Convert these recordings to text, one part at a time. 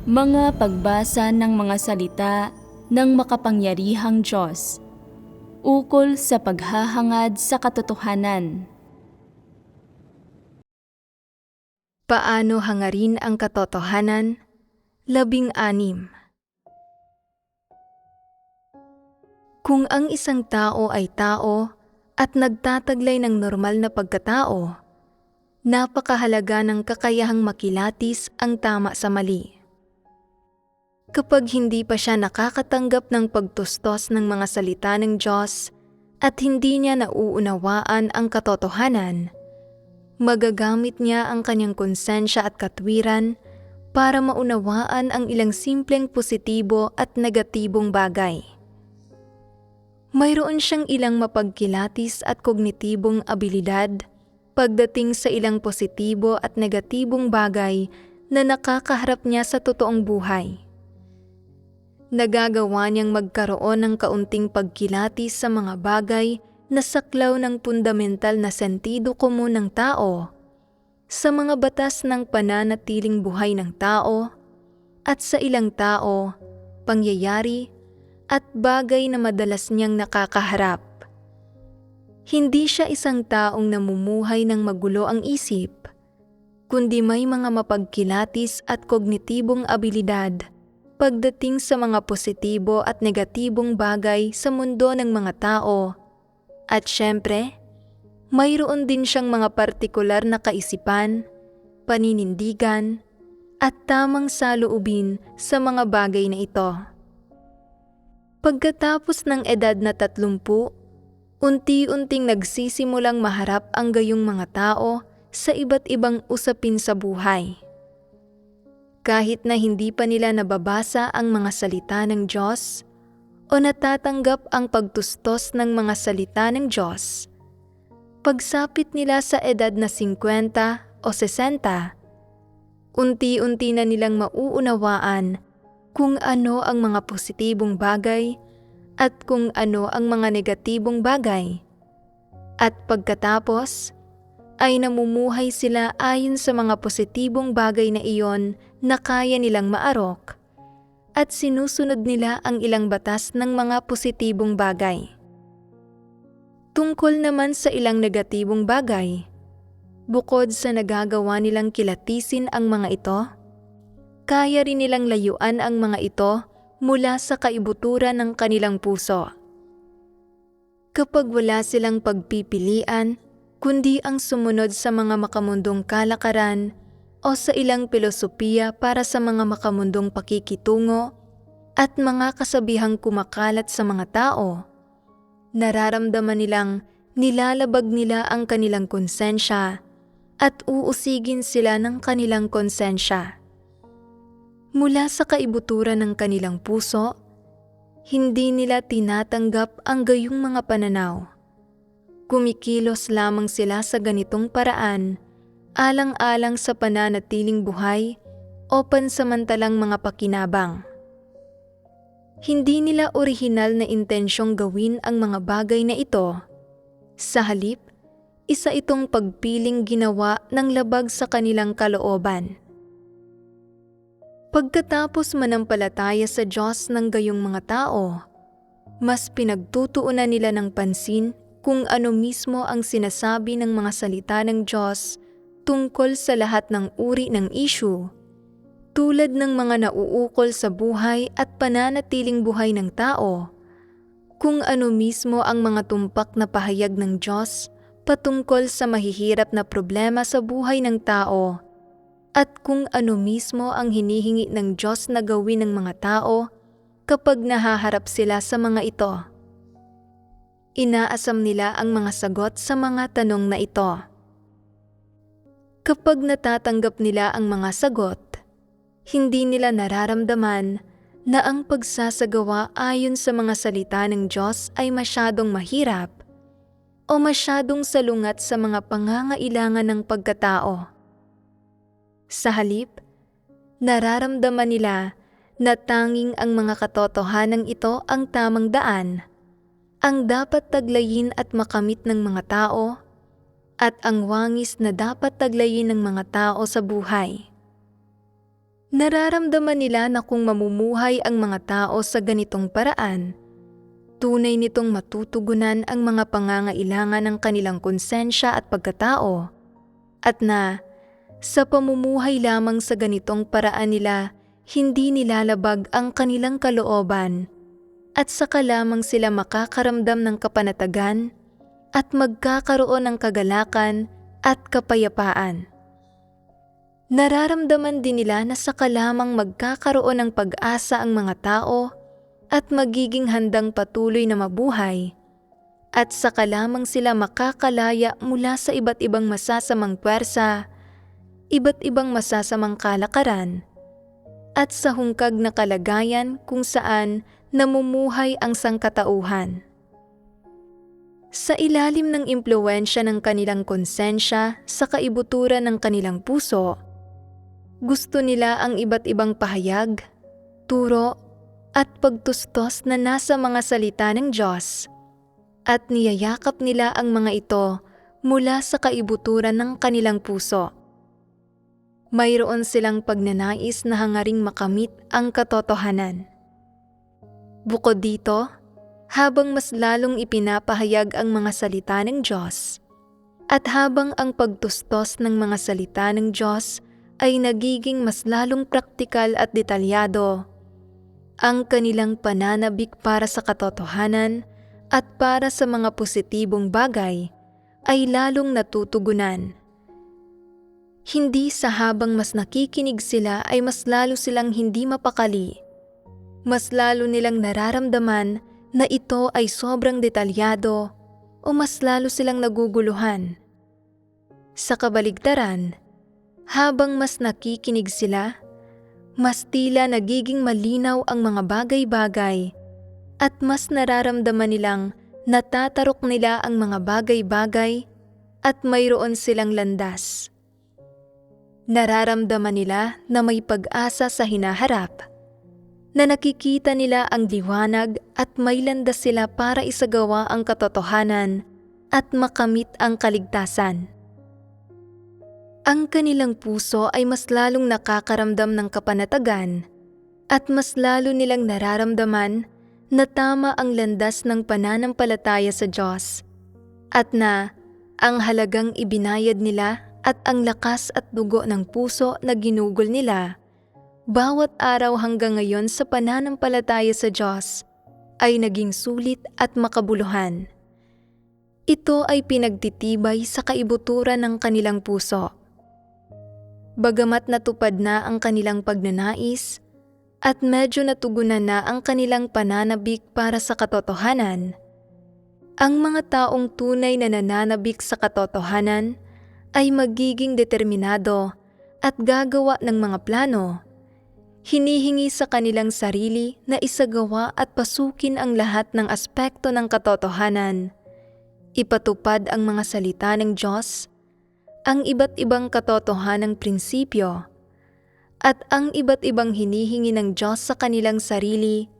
Mga pagbasa ng mga salita ng makapangyarihang Diyos, ukol sa paghahangad sa katotohanan. Paano hangarin ang katotohanan? 16. Kung ang isang tao ay tao at nagtataglay ng normal na pagkatao, napakahalaga ng kakayahang makilatis ang tama sa mali. Kapag hindi pa siya nakakatanggap ng pagtustos ng mga salita ng Diyos at hindi niya nauunawaan ang katotohanan, magagamit niya ang kanyang konsensya at katwiran para maunawaan ang ilang simpleng positibo at negatibong bagay. Mayroon siyang ilang mapagkilatis at kognitibong abilidad pagdating sa ilang positibo at negatibong bagay na nakakaharap niya sa totoong buhay. Nagagawa niyang magkaroon ng kaunting pagkilatis sa mga bagay na saklaw ng fundamental na sentido komun ng tao, sa mga batas ng pananatiling buhay ng tao, at sa ilang tao, pangyayari, at bagay na madalas niyang nakakaharap. Hindi siya isang taong namumuhay ng magulo ang isip, kundi may mga mapagkilatis at kognitibong abilidad pagdating sa mga positibo at negatibong bagay sa mundo ng mga tao. At syempre, mayroon din siyang mga partikular na kaisipan, paninindigan, at tamang saloobin sa mga bagay na ito. Pagkatapos ng edad na 30, unti-unting nagsisimulang maharap ang gayong mga tao sa iba't ibang usapin sa buhay. Kahit na hindi pa nila nababasa ang mga salita ng Diyos o natatanggap ang pagtustos ng mga salita ng Diyos, pagsapit nila sa edad na 50 o 60, unti-unti na nilang mauunawaan kung ano ang mga positibong bagay at kung ano ang mga negatibong bagay. At pagkatapos, ay namumuhay sila ayon sa mga positibong bagay na iyon na kaya nilang maarok, at sinusunod nila ang ilang batas ng mga positibong bagay. Tungkol naman sa ilang negatibong bagay, bukod sa nagagawa nilang kilatisin ang mga ito, kaya rin nilang layuan ang mga ito mula sa kaibuturan ng kanilang puso. Kapag wala silang pagpipilian, kundi ang sumunod sa mga makamundong kalakaran o sa ilang pilosopiya para sa mga makamundong pakikitungo at mga kasabihang kumakalat sa mga tao, nararamdaman nilang nilalabag nila ang kanilang konsensya at uusigin sila ng kanilang konsensya. Mula sa kaibuturan ng kanilang puso, hindi nila tinatanggap ang gayong mga pananaw. Kumikilos lamang sila sa ganitong paraan, alang-alang sa pananatiling buhay o pansamantalang mga pakinabang. Hindi nila orihinal na intensyong gawin ang mga bagay na ito. Sa halip, isa itong pagpiling ginawa ng labag sa kanilang kalooban. Pagkatapos manampalataya sa Diyos ng gayong mga tao, mas pinagtutuunan nila ng pansin kung ano mismo ang sinasabi ng mga salita ng Diyos tungkol sa lahat ng uri ng issue, tulad ng mga nauukol sa buhay at pananatiling buhay ng tao, kung ano mismo ang mga tumpak na pahayag ng Diyos patungkol sa mahihirap na problema sa buhay ng tao, at kung ano mismo ang hinihingi ng Diyos na gawin ng mga tao kapag nahaharap sila sa mga ito. Inaasam nila ang mga sagot sa mga tanong na ito. Kapag natatanggap nila ang mga sagot, hindi nila nararamdaman na ang pagsasagawa ayon sa mga salita ng Diyos ay masyadong mahirap o masyadong salungat sa mga pangangailangan ng pagkatao. Sa halip, nararamdaman nila na tanging ang mga katotohanan ito ang tamang daan, ang dapat taglayin at makamit ng mga tao, at ang wangis na dapat taglayin ng mga tao sa buhay. Nararamdaman nila na kung mamumuhay ang mga tao sa ganitong paraan, tunay nitong matutugunan ang mga pangangailangan ng kanilang konsensya at pagkatao, at na sa pamumuhay lamang sa ganitong paraan nila, hindi nilalabag ang kanilang kalooban at saka lamang sila makakaramdam ng kapanatagan at magkakaroon ng kagalakan at kapayapaan. Nararamdaman din nila na saka lamang magkakaroon ng pag-asa ang mga tao at magiging handang patuloy na mabuhay, at saka lamang sila makakalaya mula sa iba't ibang masasamang puwersa, iba't ibang masasamang kalakaran, at sa hungkag na kalagayan kung saan namumuhay ang sangkatauhan. Sa ilalim ng impluwensya ng kanilang konsensya sa kaibuturan ng kanilang puso, gusto nila ang iba't ibang pahayag, turo, at pagtustos na nasa mga salita ng Diyos, at niyayakap nila ang mga ito mula sa kaibuturan ng kanilang puso. Mayroon silang pagnanais na hangaring makamit ang katotohanan. Bukod dito, habang mas lalong ipinapahayag ang mga salita ng Diyos, at habang ang pagtustos ng mga salita ng Diyos ay nagiging mas lalong praktikal at detalyado, ang kanilang pananabik para sa katotohanan at para sa mga positibong bagay ay lalong natutugunan. Hindi sa habang mas nakikinig sila ay mas lalo silang hindi mapakali, mas lalo nilang nararamdaman na ito ay sobrang detalyado o mas lalo silang naguguluhan. Sa kabaligtaran, habang mas nakikinig sila, mas tila nagiging malinaw ang mga bagay-bagay at mas nararamdaman nilang natatarok nila ang mga bagay-bagay at mayroon silang landas. Nararamdaman nila na may pag-asa sa hinaharap, na nakikita nila ang liwanag at may landas sila para isagawa ang katotohanan at makamit ang kaligtasan. Ang kanilang puso ay mas lalong nakakaramdam ng kapanatagan at mas lalo nilang nararamdaman na tama ang landas ng pananampalataya sa Diyos at na ang halagang ibinayad nila at ang lakas at dugo ng puso na ginugol nila bawat araw hanggang ngayon sa pananampalataya sa Diyos ay naging sulit at makabuluhan. Ito ay pinagtitibay sa kaibuturan ng kanilang puso. Bagamat natupad na ang kanilang pagnanais at medyo natugunan na ang kanilang pananabik para sa katotohanan, ang mga taong tunay na nananabik sa katotohanan ay magiging determinado at gagawa ng mga plano. Hinihingi sa kanilang sarili na isagawa at pasukin ang lahat ng aspekto ng katotohanan, ipatupad ang mga salita ng Diyos, ang iba't ibang katotohanang prinsipyo, at ang iba't ibang hinihingi ng Diyos sa kanilang sarili,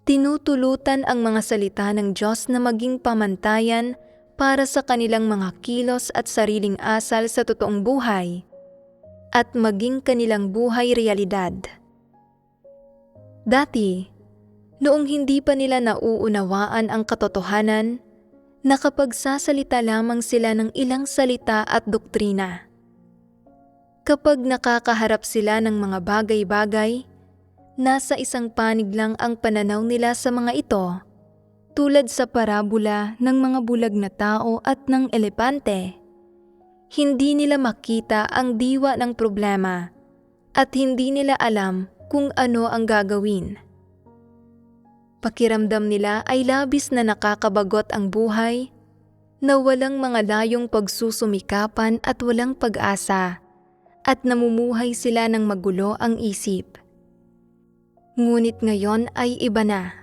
tinutulutan ang mga salita ng Diyos na maging pamantayan para sa kanilang mga kilos at sariling asal sa totoong buhay, at maging kanilang buhay realidad. Dati, noong hindi pa nila nauunawaan ang katotohanan, nakapagsasalita lamang sila ng ilang salita at doktrina. Kapag nakakaharap sila ng mga bagay-bagay, nasa isang panig lang ang pananaw nila sa mga ito, tulad sa parabola ng mga bulag na tao at ng elepante. Hindi nila makita ang diwa ng problema at hindi nila alam kung ano ang gagawin. Pakiramdam nila ay labis na nakakabagot ang buhay, na walang mga layong pagsusumikapan at walang pag-asa, at namumuhay sila ng magulo ang isip. Ngunit ngayon ay iba na.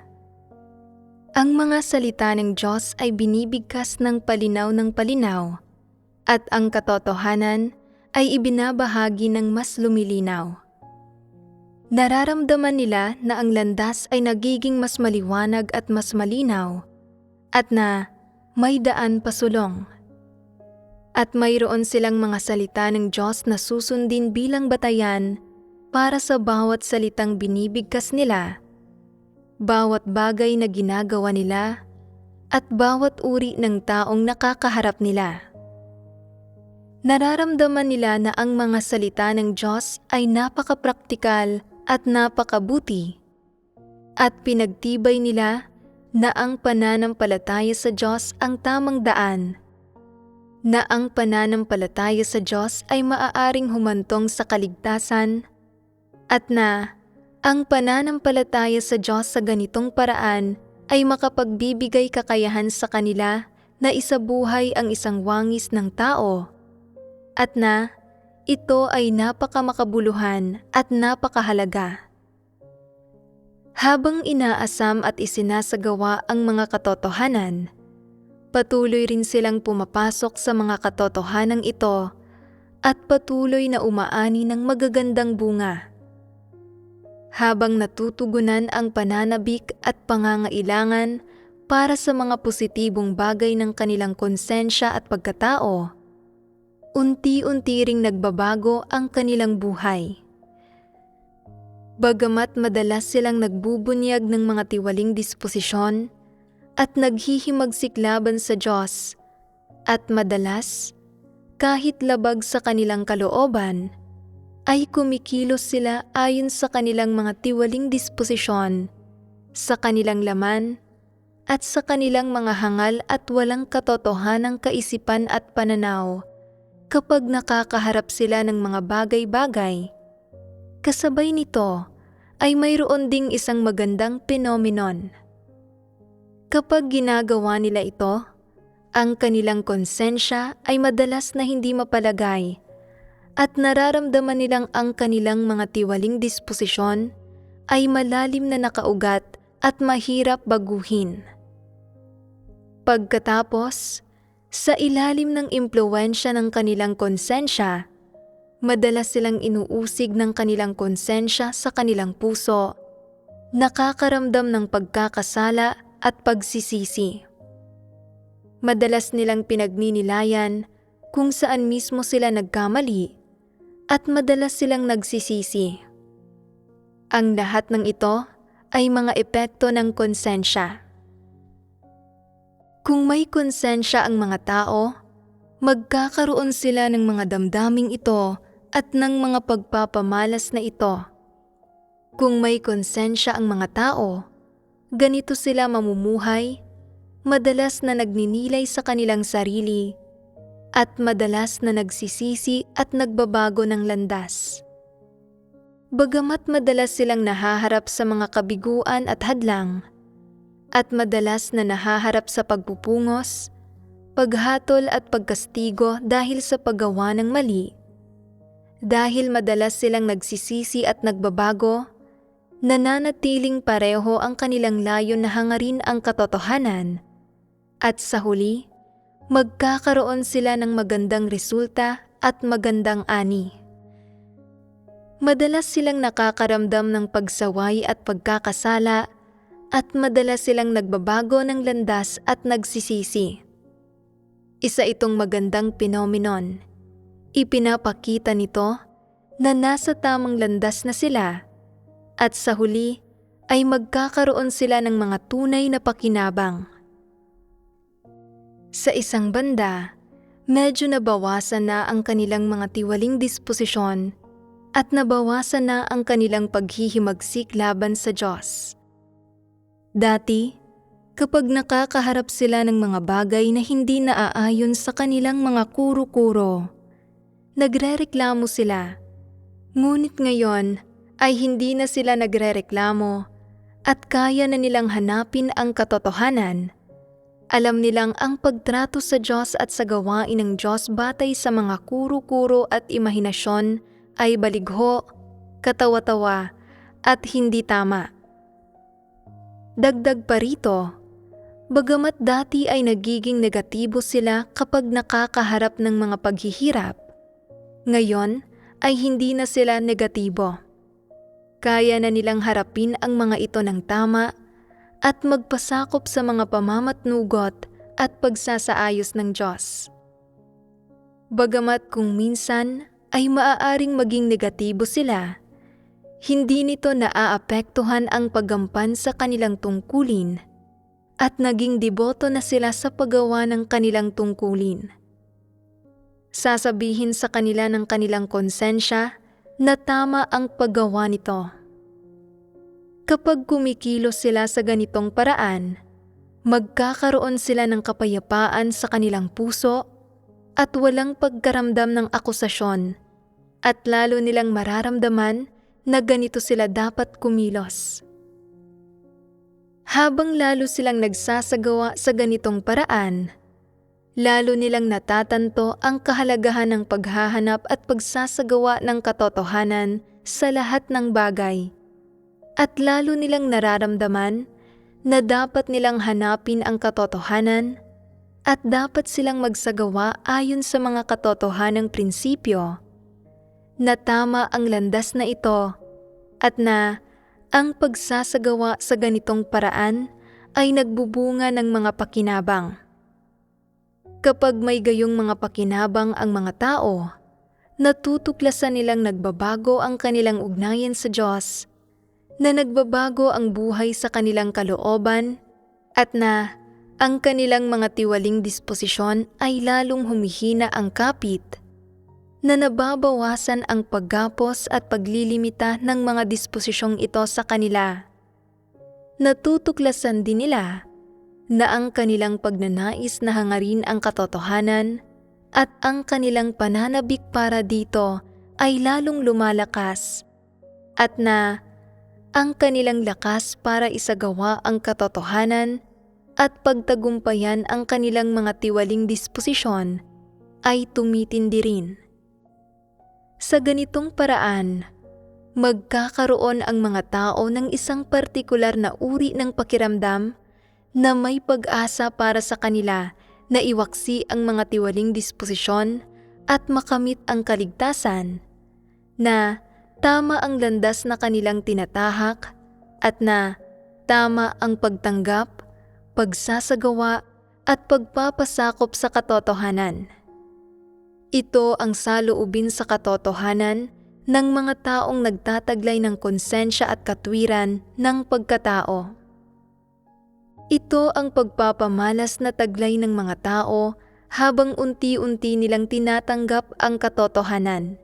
Ang mga salita ng Diyos ay binibigkas ng palinaw, at ang katotohanan ay ibinabahagi ng mas lumilinaw. Nararamdaman nila na ang landas ay nagiging mas maliwanag at mas malinaw, at na may daan pasulong. At mayroon silang mga salita ng Diyos na susundin bilang batayan para sa bawat salitang binibigkas nila, bawat bagay na ginagawa nila, at bawat uri ng taong nakakaharap nila. Nararamdaman nila na ang mga salita ng Diyos ay napakapraktikal at napakabuti, at pinagtibay nila na ang pananampalataya sa Diyos ang tamang daan, na ang pananampalataya sa Diyos ay maaaring humantong sa kaligtasan, at na ang pananampalataya sa Diyos sa ganitong paraan ay makapagbibigay kakayahan sa kanila na isabuhay ang isang wangis ng tao, at na ito ay napakamakabuluhan at napakahalaga. Habang inaasam at isinasagawa ang mga katotohanan, patuloy rin silang pumapasok sa mga katotohanan ito at patuloy na umaani ng magagandang bunga. Habang natutugunan ang pananabik at pangangailangan para sa mga positibong bagay ng kanilang konsensya at pagkatao, unti-unti ring nagbabago ang kanilang buhay. Bagamat madalas silang nagbubunyag ng mga tiwaling disposisyon at naghihimagsik laban sa Diyos, at madalas, kahit labag sa kanilang kalooban, ay kumikilos sila ayon sa kanilang mga tiwaling disposisyon, sa kanilang laman, at sa kanilang mga hangal at walang katotohanang kaisipan at pananaw kapag nakakaharap sila ng mga bagay-bagay. Kasabay nito ay mayroon ding isang magandang phenomenon. Kapag ginagawa nila ito, ang kanilang konsensya ay madalas na hindi mapalagay at nararamdaman nilang ang kanilang mga tiwaling disposisyon ay malalim na nakaugat at mahirap baguhin. Pagkatapos, sa ilalim ng impluwensya ng kanilang konsensya, madalas silang inuusig ng kanilang konsensya sa kanilang puso, nakakaramdam ng pagkakasala at pagsisisi. Madalas nilang pinagninilayan kung saan mismo sila nagkamali at madalas silang nagsisisi. Ang lahat ng ito ay mga epekto ng konsensya. Kung may konsensya ang mga tao, magkakaroon sila ng mga damdaming ito at ng mga pagpapamalas na ito. Kung may konsensya ang mga tao, ganito sila mamumuhay, madalas na nagninilay sa kanilang sarili, at madalas na nagsisisi at nagbabago ng landas. Bagamat madalas silang nahaharap sa mga kabiguan at hadlang, at madalas na nahaharap sa pagpupungos, paghatol at pagkastigo dahil sa paggawa ng mali, dahil madalas silang nagsisisi at nagbabago, nananatiling pareho ang kanilang layon na hangarin ang katotohanan, at sa huli, magkakaroon sila ng magandang resulta at magandang ani. Madalas silang nakakaramdam ng pagsaway at pagkakasala, at madalas silang nagbabago ng landas at nagsisisi. Isa itong magandang phenomenon. Ipinapakita nito na nasa tamang landas na sila, at sa huli ay magkakaroon sila ng mga tunay na pakinabang. Sa isang banda, medyo nabawasan na ang kanilang mga tiwaling disposisyon at nabawasan na ang kanilang paghihimagsik laban sa Diyos. Dati, kapag nakakaharap sila ng mga bagay na hindi naaayon sa kanilang mga kuro-kuro, nagrereklamo sila. Ngunit ngayon ay hindi na sila nagrereklamo at kaya na nilang hanapin ang katotohanan. Alam nilang ang pagtrato sa Diyos at sa gawain ng Diyos batay sa mga kuro-kuro at imahinasyon ay baligho, katawa-tawa at hindi tama. Dagdag pa rito, bagamat dati ay nagiging negatibo sila kapag nakakaharap ng mga paghihirap, ngayon ay hindi na sila negatibo. Kaya na nilang harapin ang mga ito ng tama at magpasakop sa mga pamamatnugot at pagsasaayos ng Diyos. Bagamat kung minsan ay maaaring maging negatibo sila, Hindi nito naaapektuhan ang paggampan sa kanilang tungkulin at naging deboto na sila sa paggawa ng kanilang tungkulin. Sasabihin sa kanila ng kanilang konsensya na tama ang paggawa nito. Kapag kumikilos sila sa ganitong paraan, magkakaroon sila ng kapayapaan sa kanilang puso at walang pagkaramdam ng akusasyon, at lalo nilang mararamdaman na ganito sila dapat kumilos. Habang lalo silang nagsasagawa sa ganitong paraan, lalo nilang natatanto ang kahalagahan ng paghahanap at pagsasagawa ng katotohanan sa lahat ng bagay, at lalo nilang nararamdaman na dapat nilang hanapin ang katotohanan at dapat silang magsagawa ayon sa mga katotohanang prinsipyo, na tama ang landas na ito at na ang pagsasagawa sa ganitong paraan ay nagbubunga ng mga pakinabang. Kapag may gayong mga pakinabang ang mga tao, natutuklasan nilang nagbabago ang kanilang ugnayan sa Diyos, na nagbabago ang buhay sa kanilang kalooban, at na ang kanilang mga tiwaling disposisyon ay lalong humihina ang kapit, na nababawasan ang paggapos at paglilimita ng mga disposisyong ito sa kanila. Natutuklasan din nila na ang kanilang pagnanais na hangarin ang katotohanan at ang kanilang pananabik para dito ay lalong lumalakas, at na ang kanilang lakas para isagawa ang katotohanan at pagtagumpayan ang kanilang mga tiwaling disposisyon ay tumitindi rin. Sa ganitong paraan, magkakaroon ang mga tao ng isang partikular na uri ng pakiramdam na may pag-asa para sa kanila na iwaksi ang mga tiwaling disposisyon at makamit ang kaligtasan, na tama ang landas na kanilang tinatahak at na tama ang pagtanggap, pagsasagawa at pagpapasakop sa katotohanan. Ito ang saloobin sa katotohanan ng mga taong nagtataglay ng konsensya at katwiran ng pagkatao. Ito ang pagpapamalas na taglay ng mga tao habang unti-unti nilang tinatanggap ang katotohanan.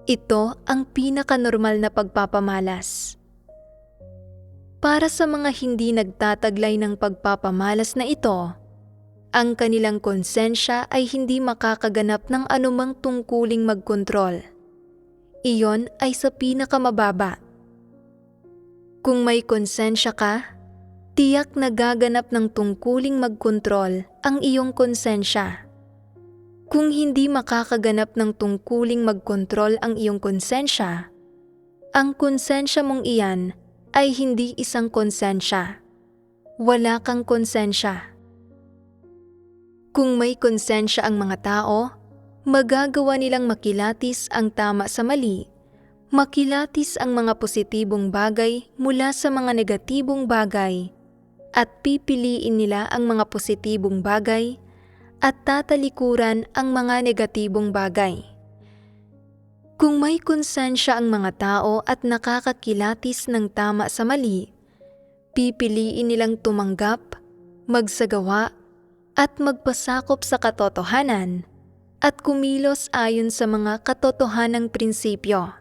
Ito ang pinakanormal na pagpapamalas. Para sa mga hindi nagtataglay ng pagpapamalas na ito, ang kanilang konsensya ay hindi makakaganap ng anumang tungkuling magkontrol. Iyon ay sa pinakamababa. Kung may konsensya ka, tiyak na gaganap ng tungkuling magkontrol ang iyong konsensya. Kung hindi makakaganap ng tungkuling magkontrol ang iyong konsensya, ang konsensya mong iyan ay hindi isang konsensya. Wala kang konsensya. Kung may konsensya ang mga tao, magagawa nilang makilatis ang tama sa mali, makilatis ang mga positibong bagay mula sa mga negatibong bagay, at pipiliin nila ang mga positibong bagay at tatalikuran ang mga negatibong bagay. Kung may konsensya ang mga tao at nakakakilatis ng tama sa mali, pipiliin nilang tumanggap, magsagawa, at magpasakop sa katotohanan at kumilos ayon sa mga katotohanang prinsipyo.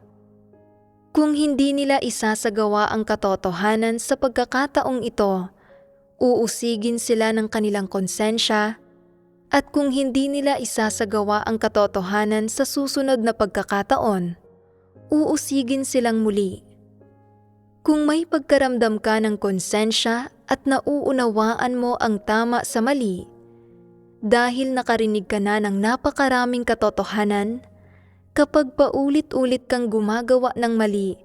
Kung hindi nila isasagawa ang katotohanan sa pagkakataong ito, uusigin sila ng kanilang konsensya, at kung hindi nila isasagawa ang katotohanan sa susunod na pagkakataon, uusigin silang muli. Kung may pagkaramdam ka ng konsensya at nauunawaan mo ang tama sa mali, dahil nakarinig ka na ng napakaraming katotohanan, kapag paulit-ulit kang gumagawa ng mali,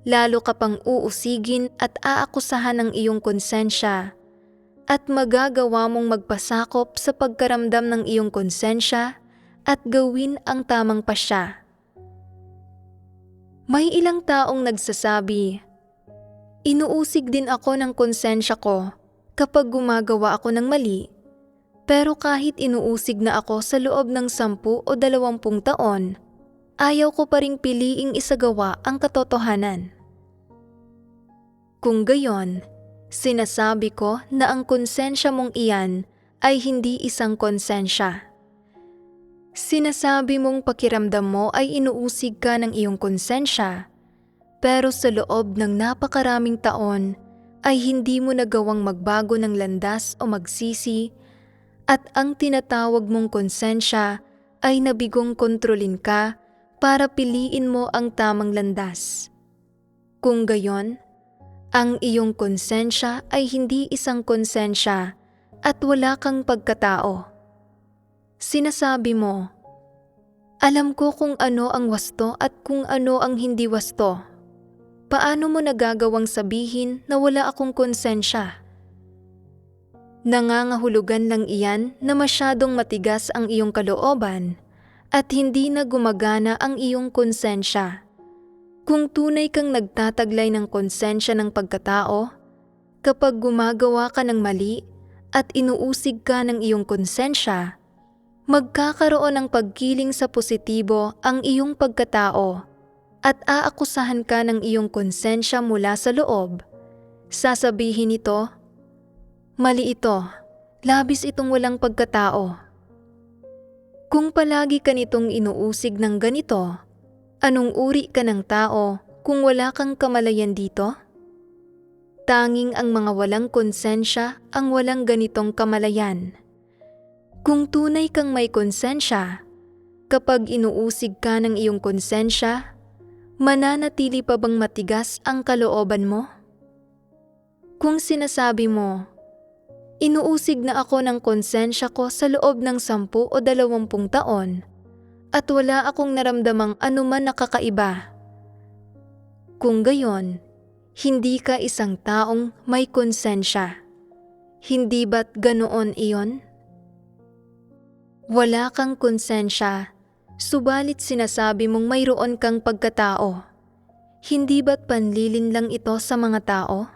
lalo ka pang uusigin at aakusahan ng iyong konsensya, at magagawa mong magpasakop sa pagkaramdam ng iyong konsensya at gawin ang tamang pasya. May ilang taong nagsasabi, "Inuusig din ako ng konsensya ko kapag gumagawa ako ng mali, pero kahit inuusig na ako sa loob ng 10 o 20 taon, ayaw ko pa ring piliing isagawa ang katotohanan. Kung gayon, sinasabi ko na ang konsensya mong iyan ay hindi isang konsensya. Sinasabi mong pakiramdam mo ay inuusig ka ng iyong konsensya, pero sa loob ng napakaraming taon ay hindi mo nagawang magbago ng landas o magsisi, at ang tinatawag mong konsensya ay nabigong kontrolin ka para piliin mo ang tamang landas. Kung gayon, ang iyong konsensya ay hindi isang konsensya at wala kang pagkatao. Sinasabi mo, alam ko kung ano ang wasto at kung ano ang hindi wasto. Paano mo nagagawang sabihin na wala akong konsensya? Nangangahulugan lang iyan na masyadong matigas ang iyong kalooban at hindi na gumagana ang iyong konsensya. Kung tunay kang nagtataglay ng konsensya ng pagkatao, kapag gumagawa ka ng mali at inuusig ka ng iyong konsensya, magkakaroon ng pagkiling sa positibo ang iyong pagkatao at aakusahan ka ng iyong konsensya mula sa loob. Sasabihin nito, mali ito, labis itong walang pagkatao. Kung palagi ka nitong inuusig ng ganito, anong uri ka ng tao kung wala kang kamalayan dito? Tanging ang mga walang konsensya ang walang ganitong kamalayan. Kung tunay kang may konsensya, kapag inuusig ka ng iyong konsensya, mananatili pa bang matigas ang kalooban mo? Kung sinasabi mo, inuusig na ako ng konsensya ko sa loob ng 10 o 20 taon at wala akong naramdamang anuman na kakaiba. Kung gayon, hindi ka isang taong may konsensya. Hindi ba't ganoon iyon? Wala kang konsensya, subalit sinasabi mong mayroon kang pagkatao. Hindi ba't panlilin lang ito sa mga tao?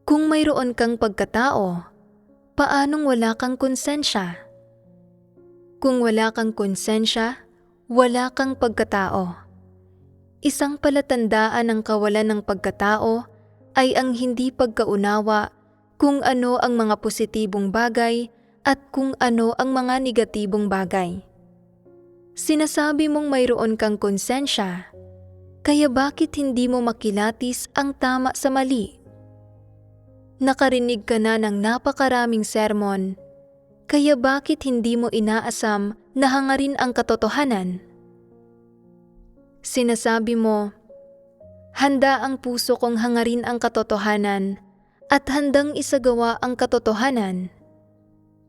Kung mayroon kang pagkatao, paanong wala kang konsensya? Kung wala kang konsensya, wala kang pagkatao. Isang palatandaan ng kawalan ng pagkatao ay ang hindi pagkaunawa kung ano ang mga positibong bagay at kung ano ang mga negatibong bagay. Sinasabi mong mayroon kang konsensya, kaya bakit hindi mo makilatis ang tama sa mali? Nakarinig ka na ng napakaraming sermon, kaya bakit hindi mo inaasam na hangarin ang katotohanan? Sinasabi mo, handa ang puso kong hangarin ang katotohanan at handang isagawa ang katotohanan.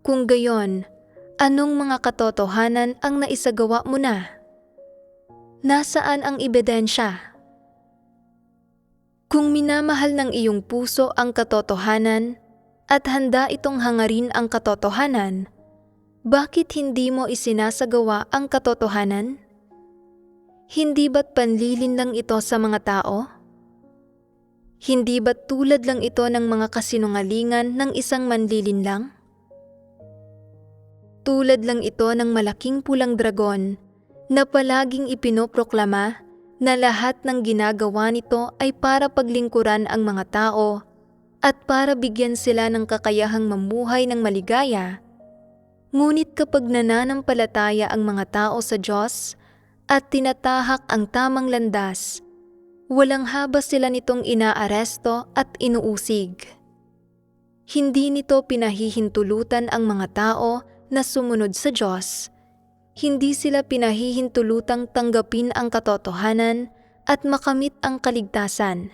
Kung gayon, anong mga katotohanan ang naisagawa mo na? Nasaan ang ebidensya? Kung minamahal ng iyong puso ang katotohanan at handa itong hangarin ang katotohanan, bakit hindi mo isinasagawa ang katotohanan? Hindi ba't panlilin lang ito sa mga tao? Hindi ba't tulad lang ito ng mga kasinungalingan ng isang manlilin lang? Tulad lang ito ng malaking pulang dragon na palaging ipinoproklama na lahat ng ginagawa nito ay para paglingkuran ang mga tao at para bigyan sila ng kakayahang mamuhay ng maligaya. Ngunit kapag nananampalataya ang mga tao sa Diyos at tinatahak ang tamang landas, walang habas sila nitong inaaresto at inuusig. Hindi nito pinahihintulutan ang mga tao na sumunod sa Diyos. Hindi sila pinahihintulutang tanggapin ang katotohanan at makamit ang kaligtasan.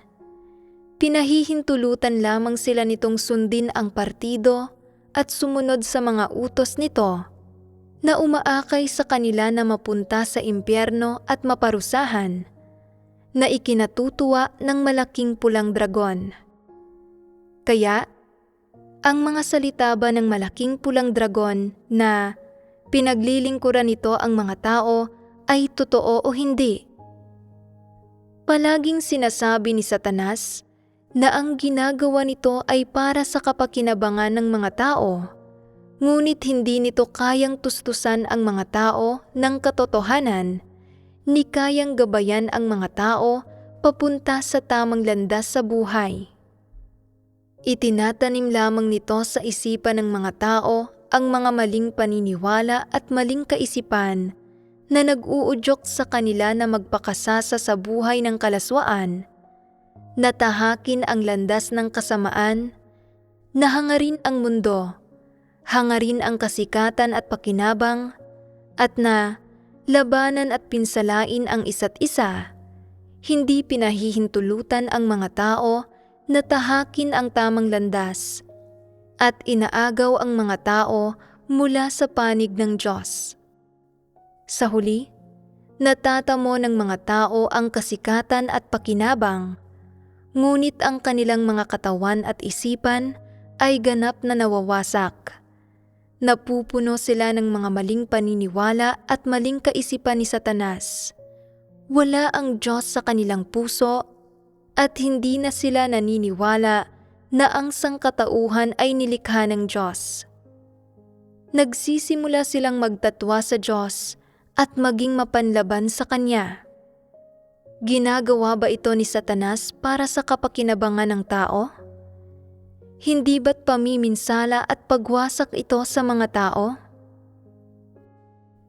Pinahihintulutan lamang sila nitong sundin ang partido at sumunod sa mga utos nito na umaakay sa kanila na mapunta sa impyerno at maparusahan, na ikinatutuwa ng malaking pulang dragon. Kaya, ang mga salita ba ng malaking pulang dragon na pinaglilingkuran nito ang mga tao ay totoo o hindi? Palaging sinasabi ni Satanas na ang ginagawa nito ay para sa kapakinabangan ng mga tao, ngunit hindi nito kayang tustusan ang mga tao ng katotohanan, ni kayang gabayan ang mga tao papunta sa tamang landas sa buhay. Itinatanim lamang nito sa isipan ng mga tao ang mga maling paniniwala at maling kaisipan na nag-uudyok sa kanila na magpakasasa sa buhay ng kalaswaan, natahakin ang landas ng kasamaan, nahangarin ang mundo, hangarin ang kasikatan at pakinabang, at na labanan at pinsalain ang isa't isa. Hindi pinahihintulutan ang mga tao na tahakin ang tamang landas at inaagaw ang mga tao mula sa panig ng Diyos. Sa huli, natatamo ng mga tao ang kasikatan at pakinabang, ngunit ang kanilang mga katawan at isipan ay ganap na nawawasak. Napupuno sila ng mga maling paniniwala at maling kaisipan ni Satanas. Wala ang Diyos sa kanilang puso at hindi na sila naniniwala na ang sangkatauhan ay nilikha ng Diyos. Nagsisimula silang magtatwa sa Diyos at maging mapanlaban sa Kanya. Ginagawa ba ito ni Satanas para sa kapakinabangan ng tao? Hindi ba't pamiminsala at pagwasak ito sa mga tao?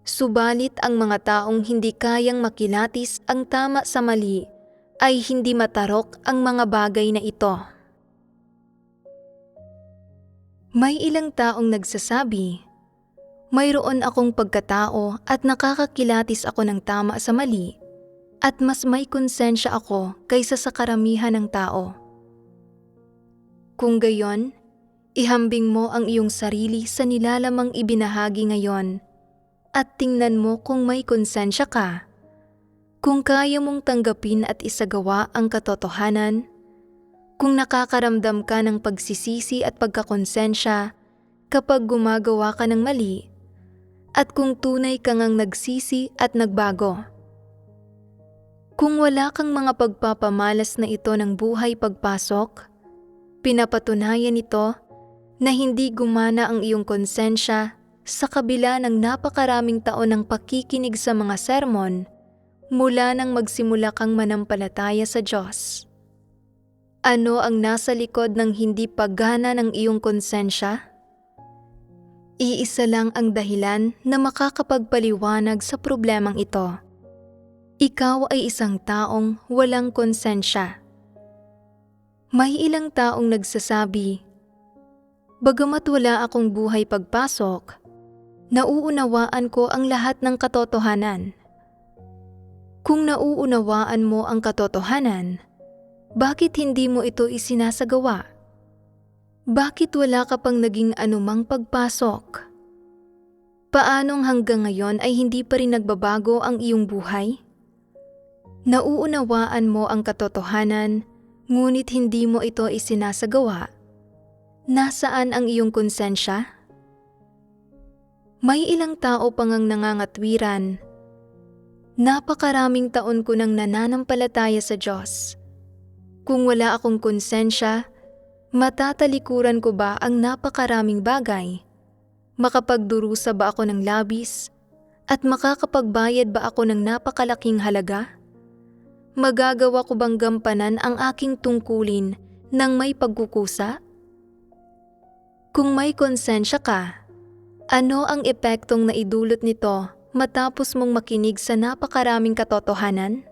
Subalit ang mga taong hindi kayang makilatis ang tama sa mali ay hindi matarok ang mga bagay na ito. May ilang taong nagsasabi, mayroon akong pagkatao at nakakakilatis ako ng tama sa mali at mas may konsensya ako kaysa sa karamihan ng tao. Kung gayon, ihambing mo ang iyong sarili sa nilalamang ibinahagi ngayon at tingnan mo kung may konsensya ka. Kung kaya mong tanggapin at isagawa ang katotohanan, kung nakakaramdam ka ng pagsisisi at pagkakonsensya kapag gumagawa ka ng mali, at kung tunay kang ngang nagsisi at nagbago. Kung wala kang mga pagpapamalas na ito ng buhay pagpasok, pinapatunayan ito na hindi gumana ang iyong konsensya sa kabila ng napakaraming taon ng pakikinig sa mga sermon mula nang magsimula kang manampalataya sa Diyos. Ano ang nasa likod ng hindi paggana ng iyong konsensya? Iisa lang ang dahilan na makakapagpaliwanag sa problemang ito. Ikaw ay isang taong walang konsensya. May ilang taong nagsasabi, bagamat wala akong buhay pagpasok, nauunawaan ko ang lahat ng katotohanan. Kung nauunawaan mo ang katotohanan, bakit hindi mo ito isinasagawa? Bakit wala ka pang naging anumang pagpasok? Paanong hanggang ngayon ay hindi pa rin nagbabago ang iyong buhay? Nauunawaan mo ang katotohanan, ngunit hindi mo ito isinasagawa. Nasaan ang iyong konsensya? May ilang tao pang ang nangangatwiran. Napakaraming taon ko nang nananampalataya sa Diyos. Kung wala akong konsensya, matatalikuran ko ba ang napakaraming bagay? Makapagdurusa ba ako ng labis? At makakapagbayad ba ako ng napakalaking halaga? Magagawa ko bang gampanan ang aking tungkulin ng may pagkukusa? Kung may konsensya ka, ano ang epektong naidulot nito matapos mong makinig sa napakaraming katotohanan?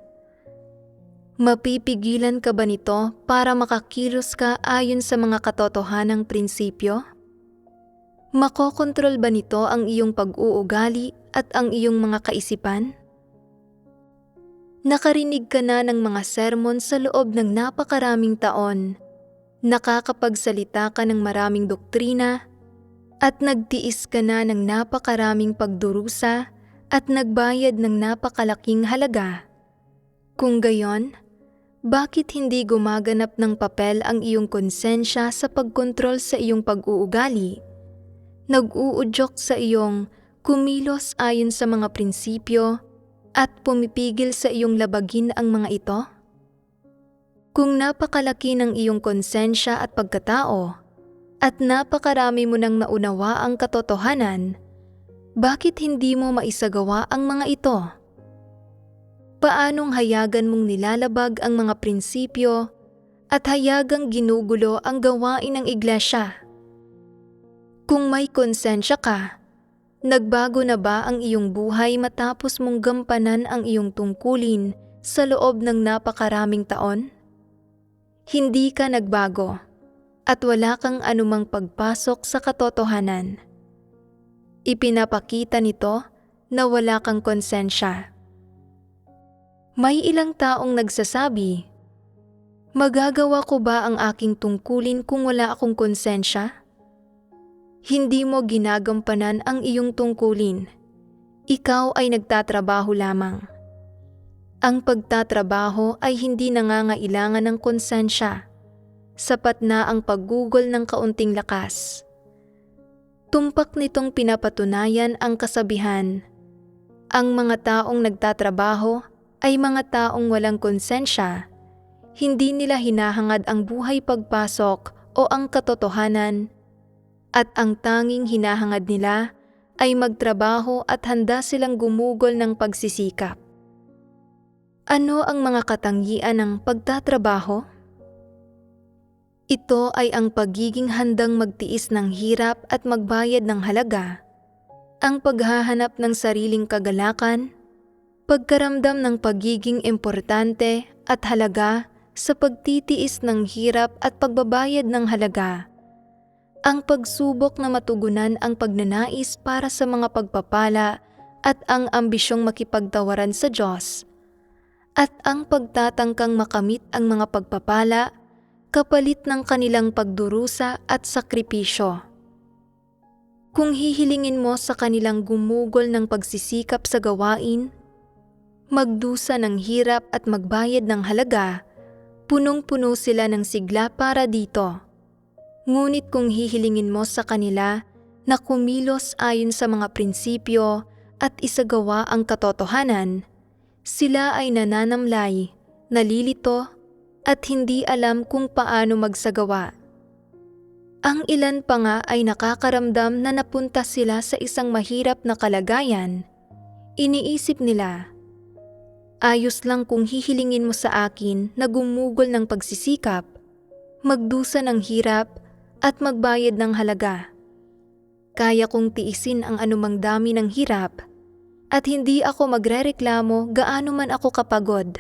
Mapipigilan ka ba nito para makakilos ka ayon sa mga katotohanang prinsipyo? Makokontrol ba nito ang iyong pag-uugali at ang iyong mga kaisipan? Nakarinig ka na ng mga sermon sa loob ng napakaraming taon, nakakapagsalita ka ng maraming doktrina, at nagtiis ka na ng napakaraming pagdurusa at nagbayad ng napakalaking halaga. Kung gayon, bakit hindi gumaganap ng papel ang iyong konsensya sa pagkontrol sa iyong pag-uugali? Nag-uudyok sa iyong kumilos ayon sa mga prinsipyo at pumipigil sa iyong labagin ang mga ito? Kung napakalaki ng iyong konsensya at pagkatao at napakarami mo nang naunawa ang katotohanan, bakit hindi mo maisagawa ang mga ito? Paanong hayagan mong nilalabag ang mga prinsipyo at hayagang ginugulo ang gawain ng iglesia? Kung may konsensya ka, nagbago na ba ang iyong buhay matapos mong gampanan ang iyong tungkulin sa loob ng napakaraming taon? Hindi ka nagbago at wala kang anumang pagpasok sa katotohanan. Ipinapakita nito na wala kang konsensya. May ilang taong nagsasabi, magagawa ko ba ang aking tungkulin kung wala akong konsensya? Hindi mo ginagampanan ang iyong tungkulin. Ikaw ay nagtatrabaho lamang. Ang pagtatrabaho ay hindi nangangailangan ng konsensya. Sapat na ang paggugol ng kaunting lakas. Tumpak nitong pinapatunayan ang kasabihan. Ang mga taong nagtatrabaho ay mga taong walang konsensya. Hindi nila hinahangad ang buhay pagpasok o ang katotohanan. At ang tanging hinahangad nila ay magtrabaho at handa silang gumugol ng pagsisikap. Ano ang mga katangian ng pagtatrabaho? Ito ay ang pagiging handang magtiis ng hirap at magbayad ng halaga, ang paghahanap ng sariling kagalakan, pagkaramdam ng pagiging importante at halaga sa pagtitiis ng hirap at pagbabayad ng halaga, ang pagsubok na matugunan ang pagnanais para sa mga pagpapala at ang ambisyong makipagtawaran sa Diyos, at ang pagtatangkang makamit ang mga pagpapala kapalit ng kanilang pagdurusa at sakripisyo. Kung hihilingin mo sa kanilang gumugol ng pagsisikap sa gawain, magdusa ng hirap at magbayad ng halaga, punong-puno sila ng sigla para dito. Ngunit kung hihilingin mo sa kanila na kumilos ayon sa mga prinsipyo at isagawa ang katotohanan, sila ay nananamlay, nalilito, at hindi alam kung paano magsagawa. Ang ilan pa nga ay nakakaramdam na napunta sila sa isang mahirap na kalagayan. Iniisip nila, ayos lang kung hihilingin mo sa akin na gumugol ng pagsisikap, magdusa ng hirap, at magbayad ng halaga. Kaya kong tiisin ang anumang dami ng hirap, at hindi ako magrereklamo gaano man ako kapagod.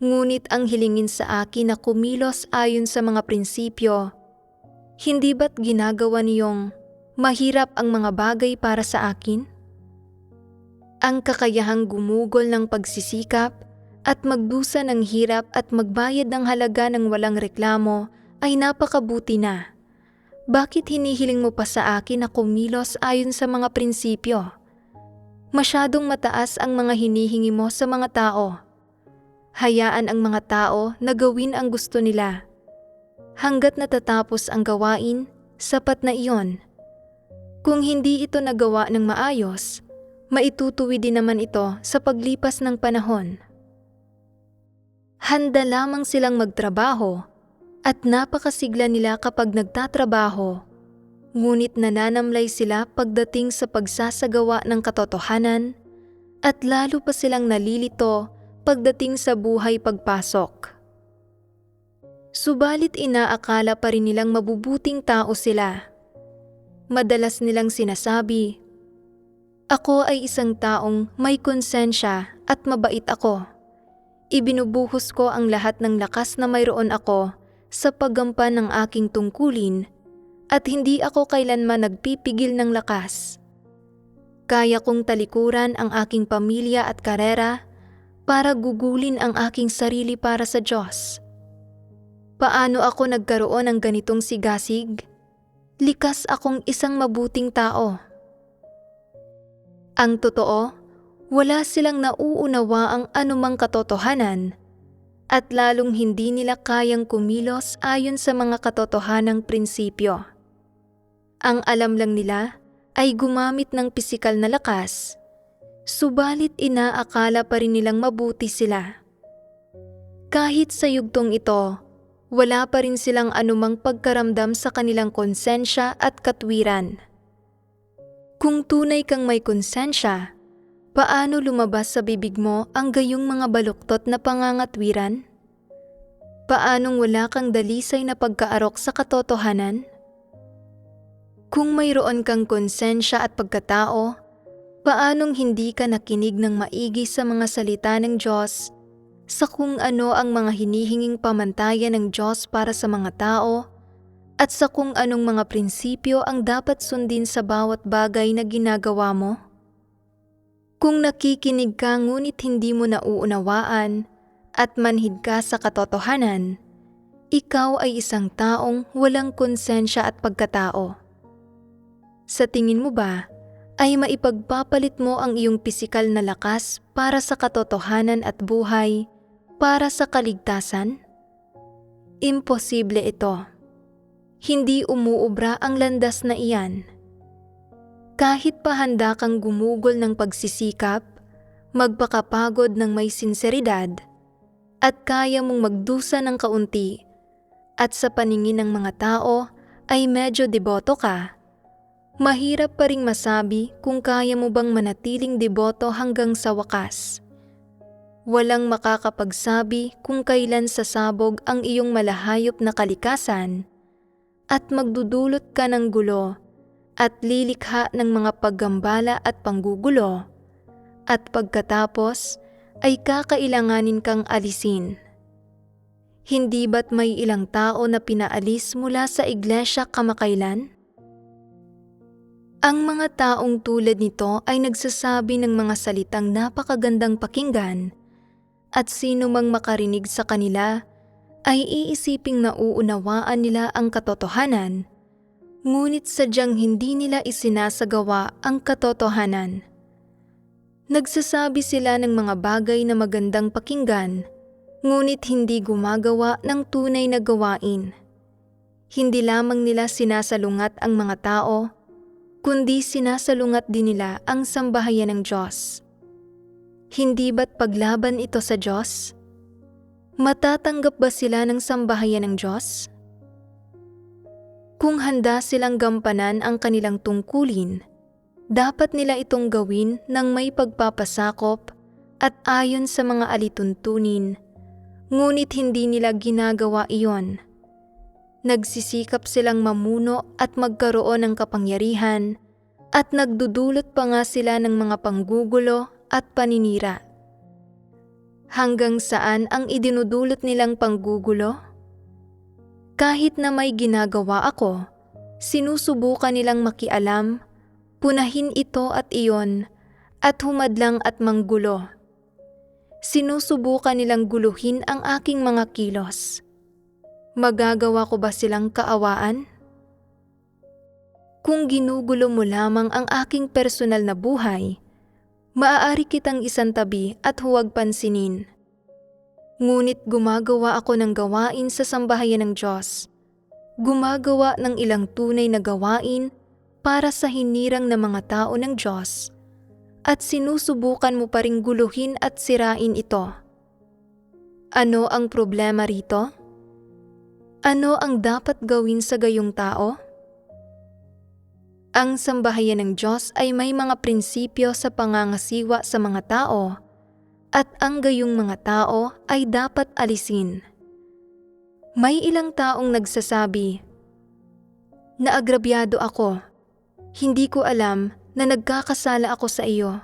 Ngunit ang hilingin sa akin na kumilos ayon sa mga prinsipyo, hindi ba't ginagawa niyong mahirap ang mga bagay para sa akin? Ang kakayahang gumugol ng pagsisikap at magdusa ng hirap at magbayad ng halaga ng walang reklamo ay napakabuti na. Bakit hinihiling mo pa sa akin na kumilos ayon sa mga prinsipyo? Masyadong mataas ang mga hinihingi mo sa mga tao. Hayaan ang mga tao na gawin ang gusto nila. Hanggat natatapos ang gawain, sapat na iyon. Kung hindi ito nagawa ng maayos, maitutuwi din naman ito sa paglipas ng panahon. Handa lamang silang magtrabaho at napakasigla nila kapag nagtatrabaho, ngunit nananamlay sila pagdating sa pagsasagawa ng katotohanan at lalo pa silang nalilito pagdating sa buhay pagpasok. Subalit inaakala pa rin nilang mabubuting tao sila. Madalas nilang sinasabi, ako ay isang taong may konsensya at mabait ako. Ibinubuhos ko ang lahat ng lakas na mayroon ako sa paggampan ng aking tungkulin at hindi ako kailanman nagpipigil ng lakas. Kaya kong talikuran ang aking pamilya at karera para gugulin ang aking sarili para sa Diyos. Paano ako nagkaroon ng ganitong sigasig? Likas akong isang mabuting tao. Ang totoo, wala silang nauunawa ang anumang katotohanan at lalong hindi nila kayang kumilos ayon sa mga katotohanang prinsipyo. Ang alam lang nila ay gumamit ng pisikal na lakas, subalit inaakala pa rin nilang mabuti sila. Kahit sa yugtong ito, wala pa rin silang anumang pagkaramdam sa kanilang konsensya at katwiran. Kung tunay kang may konsensya, Paano lumabas sa bibig mo ang gayong mga baluktot na pangangatwiran? Paanong wala kang dalisay na pagkaarok sa katotohanan? Kung mayroon kang konsensya at pagkatao, paanong hindi ka nakinig ng maigi sa mga salita ng Diyos, sa kung ano ang mga hinihinging pamantayan ng Diyos para sa mga tao, at sa kung anong mga prinsipyo ang dapat sundin sa bawat bagay na ginagawa mo? Kung nakikinig ka ngunit hindi mo nauunawaan at manhid ka sa katotohanan, ikaw ay isang taong walang konsensya at pagkatao. Sa tingin mo ba ay maipagpapalit mo ang iyong pisikal na lakas para sa katotohanan at buhay, para sa kaligtasan? Imposible ito. Hindi umuubra ang landas na iyan. Kahit pa handa kang gumugol ng pagsisikap, magpakapagod ng may sinseridad, at kaya mong magdusa ng kaunti, at sa paningin ng mga tao ay medyo deboto ka, mahirap pa ring masabi kung kaya mo bang manatiling deboto hanggang sa wakas. Walang makakapagsabi kung kailan sasabog ang iyong malahayop na kalikasan at magdudulot ka ng gulo at lilikha ng mga paggambala at panggugulo, at pagkatapos ay kakailanganin kang alisin. Hindi ba't may ilang tao na pinaalis mula sa iglesia kamakailan? Ang mga taong tulad nito ay nagsasabi ng mga salitang napakagandang pakinggan, at sino mang makarinig sa kanila ay iisiping nauunawaan nila ang katotohanan, ngunit sadyang hindi nila isinasagawa ang katotohanan. Nagsasabi sila ng mga bagay na magandang pakinggan, ngunit hindi gumagawa ng tunay na gawain. Hindi lamang nila sinasalungat ang mga tao, kundi sinasalungat din nila ang sambahayan ng Diyos. Hindi ba't paglaban ito sa Diyos? Matatanggap ba sila ng sambahayan ng Diyos? Kung handa silang gampanan ang kanilang tungkulin, dapat nila itong gawin ng may pagpapasakop at ayon sa mga alituntunin, ngunit hindi nila ginagawa iyon. Nagsisikap silang mamuno at magkaroon ng kapangyarihan, at nagdudulot pa nga sila ng mga panggugulo at paninira. Hanggang saan ang idinudulot nilang panggugulo? Kahit na may ginagawa ako, sinusubukan nilang makialam, punahin ito at iyon, at humadlang at manggulo. Sinusubukan nilang guluhin ang aking mga kilos. Magagawa ko ba silang kaawaan? Kung ginugulo mo lamang ang aking personal na buhay, maaari kitang isantabi at huwag pansinin. Ngunit gumagawa ako ng gawain sa sambahayan ng Diyos. Gumagawa ng ilang tunay na gawain para sa hinirang ng mga tao ng Diyos, at sinusubukan mo pa ring guluhin at sirain ito. Ano ang problema rito? Ano ang dapat gawin sa gayong tao? Ang sambahayan ng Diyos ay may mga prinsipyo sa pangangasiwa sa mga tao, at ang gayong mga tao ay dapat alisin. May ilang taong nagsasabi, "Naagrabyado ako. Hindi ko alam na nagkakasala ako sa iyo.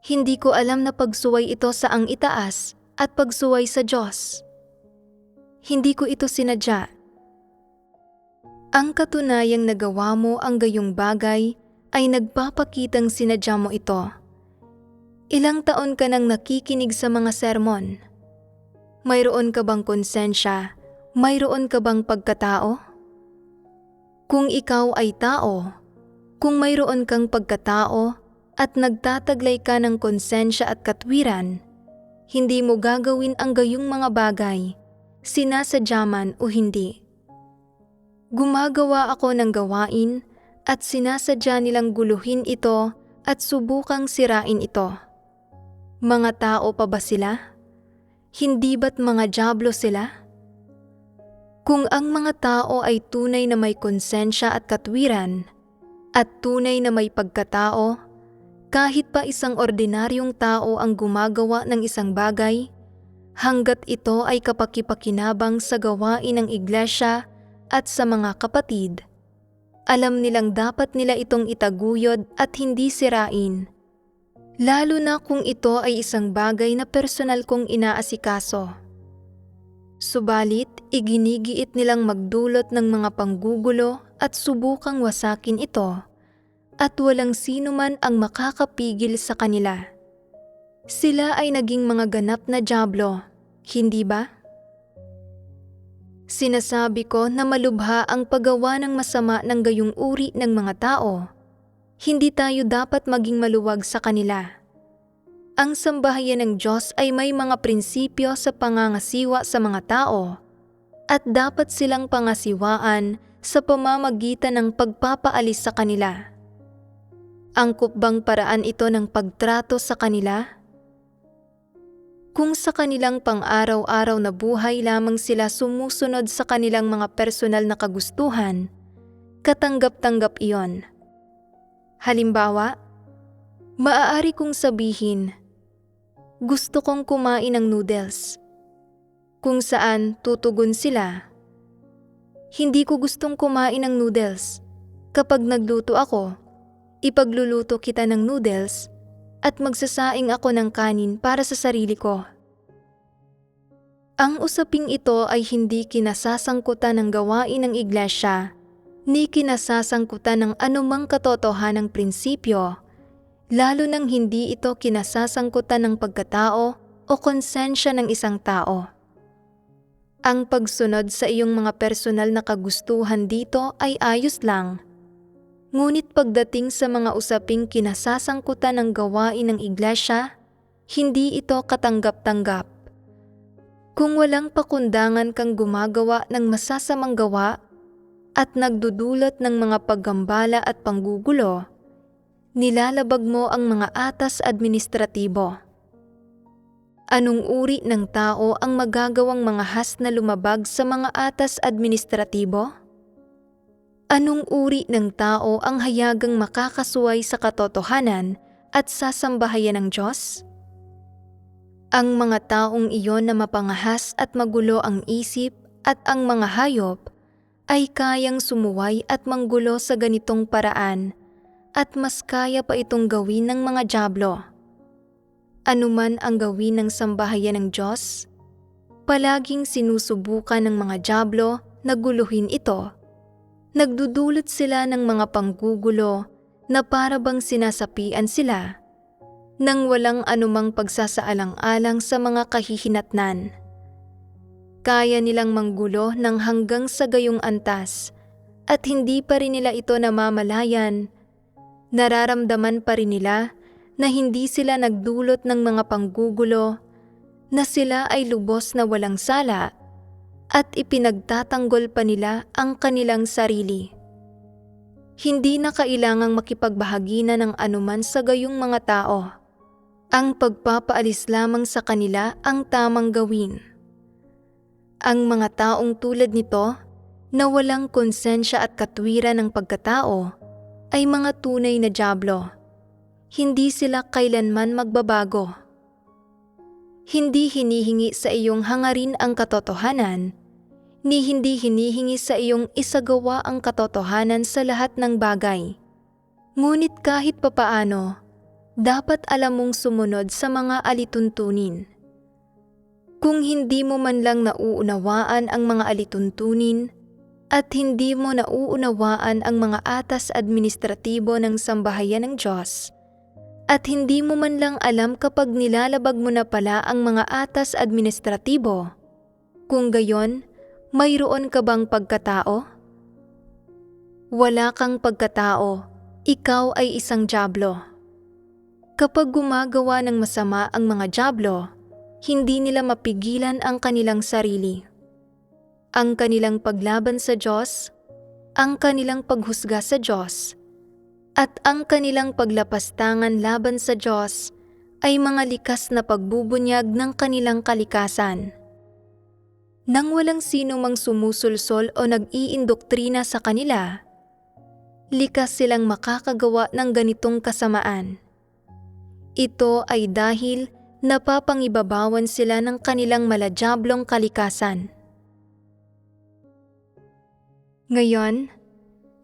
Hindi ko alam na pagsuway ito sa ang itaas at pagsuway sa Diyos. Hindi ko ito sinadya." Ang katunayang nagawa mo ang gayong bagay ay nagpapakitang sinadya mo ito. Ilang taon ka nang nakikinig sa mga sermon? Mayroon ka bang konsensya? Mayroon ka bang pagkatao? Kung ikaw ay tao, kung mayroon kang pagkatao at nagtataglay ka ng konsensya at katwiran, hindi mo gagawin ang gayong mga bagay, sinasadya man o hindi. Gumagawa ako ng gawain at sinasadya nilang guluhin ito at subukang sirain ito. Mga tao pa ba sila? Hindi ba't mga dyablo sila? Kung ang mga tao ay tunay na may konsensya at katwiran, at tunay na may pagkatao, Kahit pa isang ordinaryong tao ang gumagawa ng isang bagay, hanggat ito ay kapakipakinabang sa gawain ng iglesia at sa mga kapatid, alam nilang dapat nila itong itaguyod at hindi sirain, lalo na kung ito ay isang bagay na personal kong inaasikaso. Subalit, iginigiit nilang magdulot ng mga panggugulo at subukang wasakin ito, at walang sino man ang makakapigil sa kanila. Sila ay naging mga ganap na dyablo, hindi ba? Sinasabi ko na malubha ang paggawa ng masama ng gayong uri ng mga tao. Hindi tayo dapat maging maluwag sa kanila. Ang sambahayan ng Diyos ay may mga prinsipyo sa pangangasiwa sa mga tao at dapat silang pangasiwaan sa pamamagitan ng pagpapaalis sa kanila. Angkop bang paraan ito ng pagtrato sa kanila? Kung sa kanilang pang-araw-araw na buhay lamang sila sumusunod sa kanilang mga personal na kagustuhan, katanggap-tanggap iyon. Halimbawa, maaari kong sabihin, gusto kong kumain ng noodles. Kung saan tutugon sila, hindi ko gustong kumain ng noodles. Kapag nagluto ako, ipagluluto kita ng noodles at magsasaing ako ng kanin para sa sarili ko. Ang usaping ito ay hindi kinasasangkutan ng gawain ng iglesia, ni kinasasangkutan ng anumang katotohanang prinsipyo, lalo nang hindi ito kinasasangkutan ng pagkatao o konsensya ng isang tao. Ang pagsunod sa iyong mga personal na kagustuhan dito ay ayos lang. Ngunit pagdating sa mga usaping kinasasangkutan ng gawain ng iglesia, hindi ito katanggap-tanggap. Kung walang pakundangan kang gumagawa ng masasamang gawa at nagdudulot ng mga paggambala at panggugulo, nilalabag mo ang mga atas administratibo. Anong uri ng tao ang magagawang mangahas na lumabag sa mga atas administratibo? Anong uri ng tao ang hayagang makakasuway sa katotohanan at sa sambahayan ng Diyos? Ang mga taong iyon na mapangahas at magulo ang isip at ang mga hayop ay kayang sumuway at manggulo sa ganitong paraan at mas kaya pa itong gawin ng mga dyablo. Anuman ang gawin ng sambahayan ng Diyos, palaging sinusubukan ng mga dyablo na guluhin ito. Nagdudulot sila ng mga panggugulo na para bang sinasapian sila nang walang anumang pagsasaalang-alang sa mga kahihinatnan. Kaya nilang manggulo ng hanggang sa gayong antas at hindi pa rin nila ito namamalayan. Nararamdaman pa rin nila na hindi sila nagdulot ng mga panggugulo, na sila ay lubos na walang sala at ipinagtatanggol pa nila ang kanilang sarili. Hindi na kailangang makipagbahagi na ng anuman sa gayong mga tao. Ang pagpapaalis lamang sa kanila ang tamang gawin. Ang mga taong tulad nito na walang konsensya at katwiran ng pagkatao ay mga tunay na dyablo. Hindi sila kailanman magbabago. Hindi hinihingi sa iyong hangarin ang katotohanan, ni hindi hinihingi sa iyong isagawa ang katotohanan sa lahat ng bagay. Ngunit kahit papaano, dapat alam mong sumunod sa mga alituntunin. Kung hindi mo man lang nauunawaan ang mga alituntunin at hindi mo nauunawaan ang mga atas administratibo ng sambahayan ng Diyos, at hindi mo man lang alam kapag nilalabag mo na pala ang mga atas administratibo, kung gayon, mayroon ka bang pagkatao? Wala kang pagkatao, ikaw ay isang dyablo. Kapag gumagawa ng masama ang mga dyablo, hindi nila mapigilan ang kanilang sarili. Ang kanilang paglaban sa Diyos, ang kanilang paghusga sa Diyos, at ang kanilang paglapastangan laban sa Diyos ay mga likas na pagbubunyag ng kanilang kalikasan. Nang walang sino mang sumusulsol o nag-iindoktrina sa kanila, likas silang makakagawa ng ganitong kasamaan. Ito ay dahil napapangibabawan sila ng kanilang maladiablong kalikasan. Ngayon,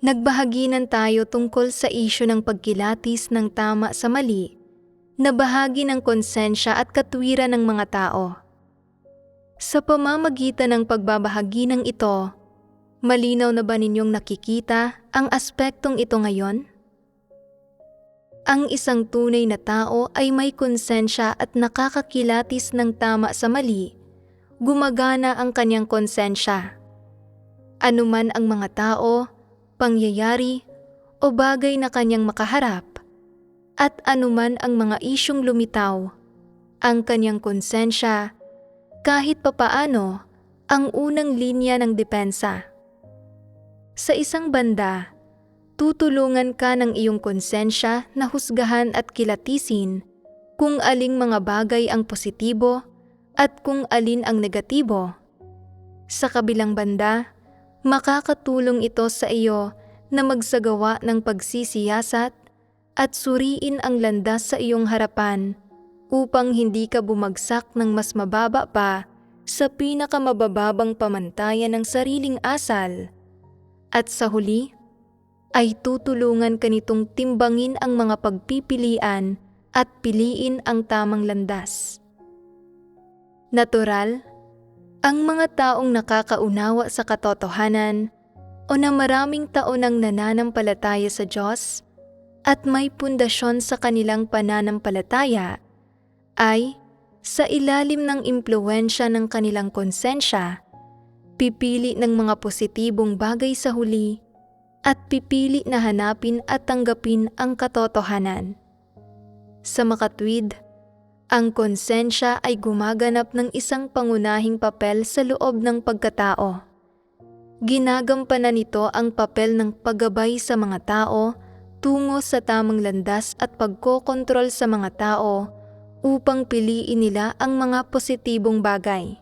nagbahaginan tayo tungkol sa isyu ng pagkilatis ng tama sa mali na bahagi ng konsensya at katwiran ng mga tao. Sa pamamagitan ng pagbabahagi ng ito, malinaw na ba ninyong nakikita ang aspektong ito ngayon? Ang isang tunay na tao ay may konsensya at nakakakilatis ng tama sa mali. Gumagana ang kanyang konsensya. Anuman ang mga tao, pangyayari, o bagay na kanyang makaharap, at anuman ang mga isyong lumitaw, ang kanyang konsensya, kahit papaano, ang unang linya ng depensa. Sa isang banda, tutulungan ka ng iyong konsensya na husgahan at kilatisin kung aling mga bagay ang positibo at kung alin ang negatibo. Sa kabilang banda, makakatulong ito sa iyo na magsagawa ng pagsisiyasat at suriin ang landas sa iyong harapan upang hindi ka bumagsak ng mas mababa pa sa pinakamabababang pamantayan ng sariling asal. At sa huli, ay tutulungan ka nitong timbangin ang mga pagpipilian at piliin ang tamang landas. Natural, ang mga taong nakakaunawa sa katotohanan o na maraming taon ang nananampalataya sa Diyos at may pundasyon sa kanilang pananampalataya ay, sa ilalim ng impluwensya ng kanilang konsensya, pipili ng mga positibong bagay sa huli at pipili na hanapin at tanggapin ang katotohanan. Sa makatwid, ang konsensya ay gumaganap ng isang pangunahing papel sa loob ng pagkatao. Ginagampanan nito ang papel ng paggabay sa mga tao tungo sa tamang landas at pagkokontrol sa mga tao upang piliin nila ang mga positibong bagay.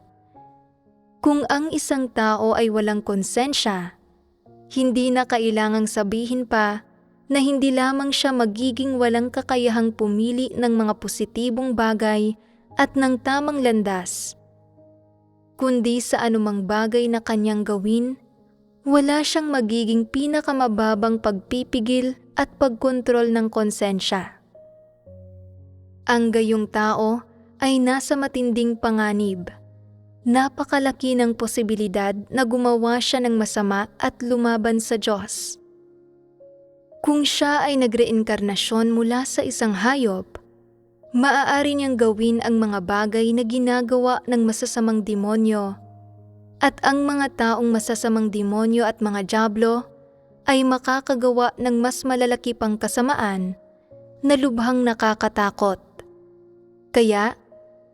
Kung ang isang tao ay walang konsensya, hindi na kailangang sabihin pa na hindi lamang siya magiging walang kakayahang pumili ng mga positibong bagay at ng tamang landas, kundi sa anumang bagay na kanyang gawin, wala siyang magiging pinakamababang pagpipigil at pagkontrol ng konsensya. Ang gayong tao ay nasa matinding panganib. Napakalaki ng posibilidad na gumawa siya ng masama at lumaban sa Diyos. Kung siya ay nagreinkarnasyon mula sa isang hayop, maaari niyang gawin ang mga bagay na ginagawa ng masasamang demonyo, at ang mga taong masasamang demonyo at mga dyablo ay makakagawa ng mas malalaki pang kasamaan na lubhang nakakatakot. Kaya,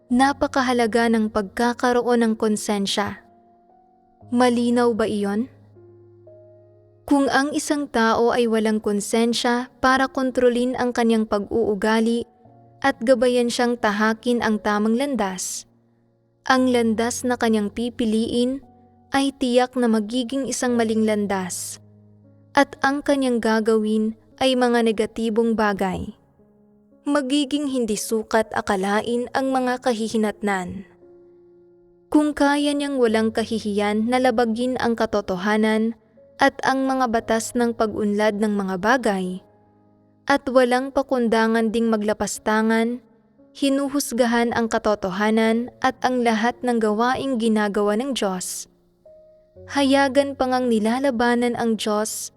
napakahalaga ng pagkakaroon ng konsensya. Malinaw ba iyon? Kung ang isang tao ay walang konsensya para kontrolin ang kanyang pag-uugali at gabayan siyang tahakin ang tamang landas, ang landas na kanyang pipiliin ay tiyak na magiging isang maling landas, at ang kanyang gagawin ay mga negatibong bagay. Magiging hindi sukat akalain ang mga kahihinatnan. Kung kaya niyang walang kahihiyan na labagin ang katotohanan at ang mga batas ng pag-unlad ng mga bagay, at walang pakundangan ding maglapastangan, hinuhusgahan ang katotohanan at ang lahat ng gawaing ginagawa ng Diyos, hayagan pa ngang nilalabanan ang Diyos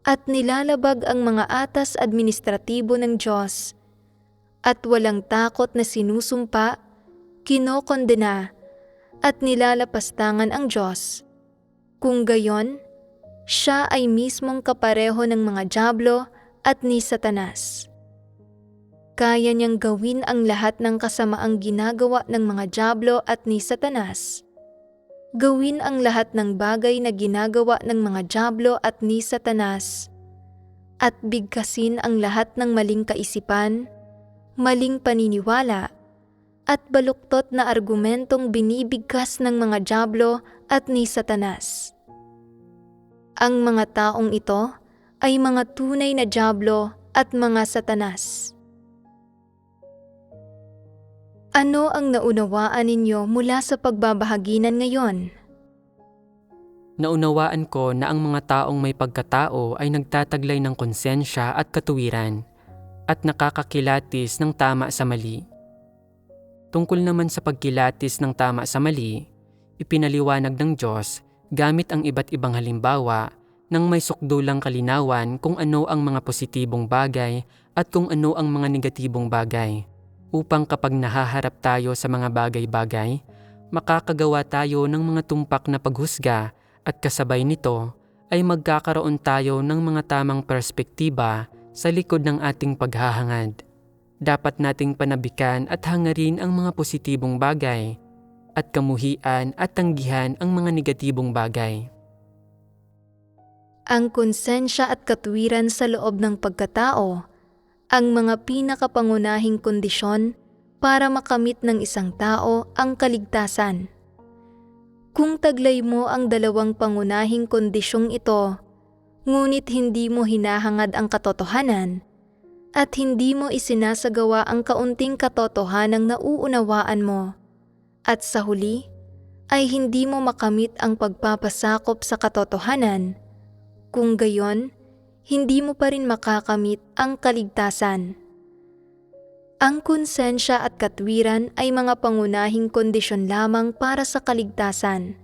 at nilalabag ang mga atas administratibo ng Diyos, at walang takot na sinusumpa, kinokondena, at nilalapastangan ang Diyos. Kung gayon, siya ay mismong kapareho ng mga dyablo at ni Satanas. Kaya niyang gawin ang lahat ng kasamaang ginagawa ng mga dyablo at ni Satanas. Gawin ang lahat ng bagay na ginagawa ng mga dyablo at ni Satanas, at bigkasin ang lahat ng maling kaisipan, maling paniniwala, at baluktot na argumentong binibigkas ng mga dyablo at ni Satanas. Ang mga taong ito ay mga tunay na dyablo at mga Satanas. Ano ang naunawaan ninyo mula sa pagbabahaginan ngayon? Naunawaan ko na ang mga taong may pagkatao ay nagtataglay ng konsensya at katuwiran at nakakakilatis ng tama sa mali. Tungkol naman sa pagkilatis ng tama sa mali, ipinaliwanag ng Diyos gamit ang iba't ibang halimbawa nang may sukdulang kalinawan kung ano ang mga positibong bagay at kung ano ang mga negatibong bagay, upang kapag nahaharap tayo sa mga bagay-bagay, makakagawa tayo ng mga tumpak na paghusga at kasabay nito ay magkakaroon tayo ng mga tamang perspektiba sa likod ng ating paghahangad. Dapat nating panabikan at hangarin ang mga positibong bagay at kamuhian at tanggihan ang mga negatibong bagay. Ang konsensya at katuwiran sa loob ng pagkatao, ang mga pinakapangunahing kondisyon para makamit ng isang tao ang kaligtasan. Kung taglay mo ang dalawang pangunahing kondisyong ito, ngunit hindi mo hinahangad ang katotohanan at hindi mo isinasagawa ang kaunting katotohanang nauunawaan mo, at sa huli ay hindi mo makamit ang pagpapasakop sa katotohanan, kung gayon, hindi mo pa rin makakamit ang kaligtasan. Ang konsensya at katwiran ay mga pangunahing kondisyon lamang para sa kaligtasan.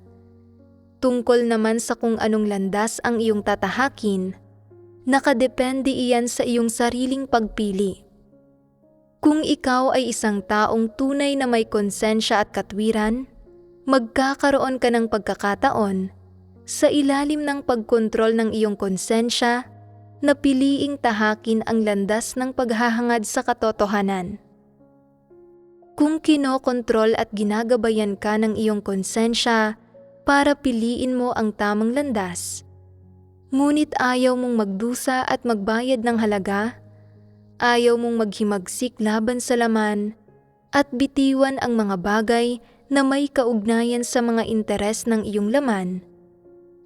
Tungkol naman sa kung anong landas ang iyong tatahakin, nakadepende iyan sa iyong sariling pagpili. Kung ikaw ay isang taong tunay na may konsensya at katwiran, magkakaroon ka ng pagkakataon sa ilalim ng pagkontrol ng iyong konsensya na piliing tahakin ang landas ng paghahangad sa katotohanan. Kung kinokontrol at ginagabayan ka ng iyong konsensya para piliin mo ang tamang landas, ngunit ayaw mong magdusa at magbayad ng halaga, ayaw mong maghimagsik laban sa laman, at bitiwan ang mga bagay na may kaugnayan sa mga interes ng iyong laman,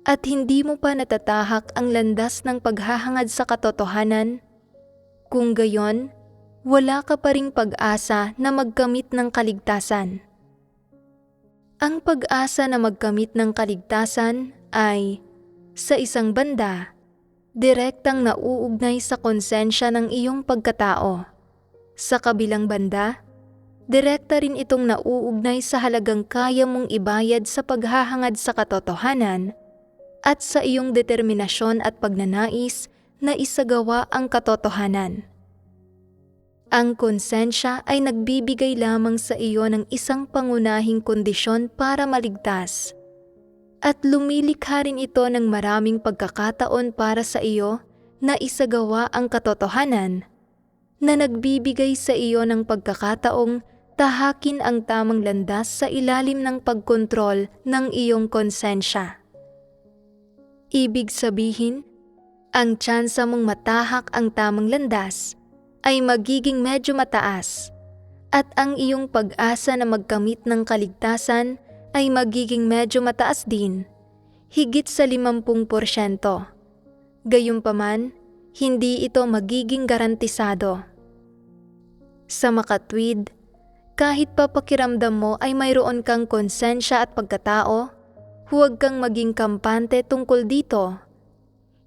at hindi mo pa natatahak ang landas ng paghahangad sa katotohanan, kung gayon, wala ka pa ring pag-asa na magkamit ng kaligtasan. Ang pag-asa na magkamit ng kaligtasan ay, sa isang banda, direktang nauugnay sa konsensya ng iyong pagkatao. Sa kabilang banda, direkta rin itong nauugnay sa halagang kaya mong ibayad sa paghahangad sa katotohanan at sa iyong determinasyon at pagnanais na isagawa ang katotohanan. Ang konsensya ay nagbibigay lamang sa iyo ng isang pangunahing kondisyon para maligtas, at lumilikha rin ito ng maraming pagkakataon para sa iyo na isagawa ang katotohanan, na nagbibigay sa iyo ng pagkakataong tahakin ang tamang landas sa ilalim ng pagkontrol ng iyong konsensya. Ibig sabihin, ang tsansa mong matahak ang tamang landas ay magiging medyo mataas, at ang iyong pag-asa na magkamit ng kaligtasan ay magiging medyo mataas din, higit sa 50%. Gayunpaman, hindi ito magiging garantisado. Sa makatwid, kahit pa pakiramdam mo ay mayroon kang konsensya at pagkatao, huwag kang maging kampante tungkol dito.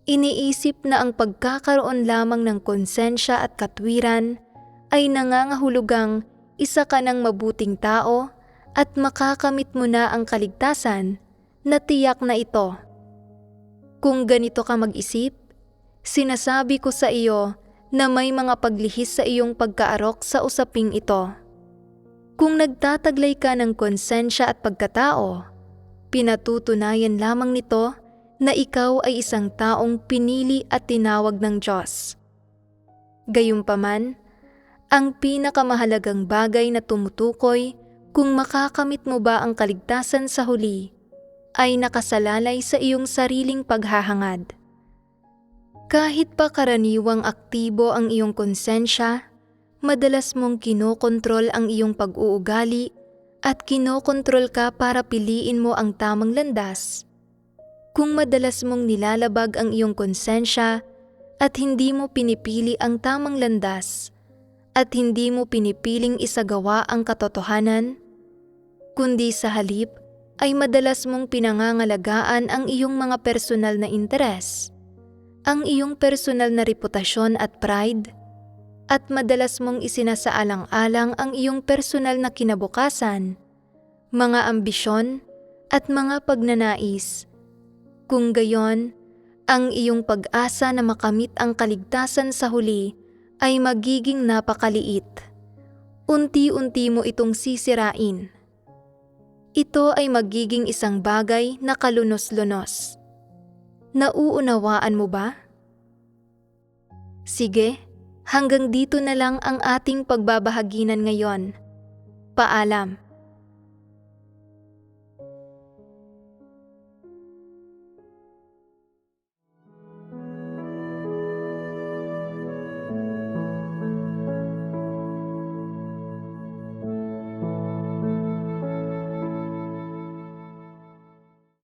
Iniisip na ang pagkakaroon lamang ng konsensya at katwiran ay nangangahulugang isa ka ng mabuting tao at makakamit mo na ang kaligtasan na tiyak na ito. Kung ganito ka mag-isip, sinasabi ko sa iyo na may mga paglihis sa iyong pagkaarok sa usaping ito. Kung nagtataglay ka ng konsensya at pagkatao, pinatutunayan lamang nito na ikaw ay isang taong pinili at tinawag ng Diyos. Gayunpaman, ang pinakamahalagang bagay na tumutukoy kung makakamit mo ba ang kaligtasan sa huli ay nakasalalay sa iyong sariling paghahangad. Kahit pa karaniwang aktibo ang iyong konsensya, madalas mong kinokontrol ang iyong pag-uugali at kinokontrol ka para piliin mo ang tamang landas. Kung madalas mong nilalabag ang iyong konsensya at hindi mo pinipili ang tamang landas, at hindi mo pinipiling isagawa ang katotohanan, kundi sa halip ay madalas mong pinangangalagaan ang iyong mga personal na interes, ang iyong personal na reputasyon at pride, at madalas mong isinasaalang-alang ang iyong personal na kinabukasan, mga ambisyon at mga pagnanais. Kung gayon, ang iyong pag-asa na makamit ang kaligtasan sa huli ay magiging napakaliit. Unti-unti mo itong sisirain. Ito ay magiging isang bagay na kalunos-lunos. Nauunawaan mo ba? Sige, hanggang dito na lang ang ating pagbabahaginan ngayon. Paalam.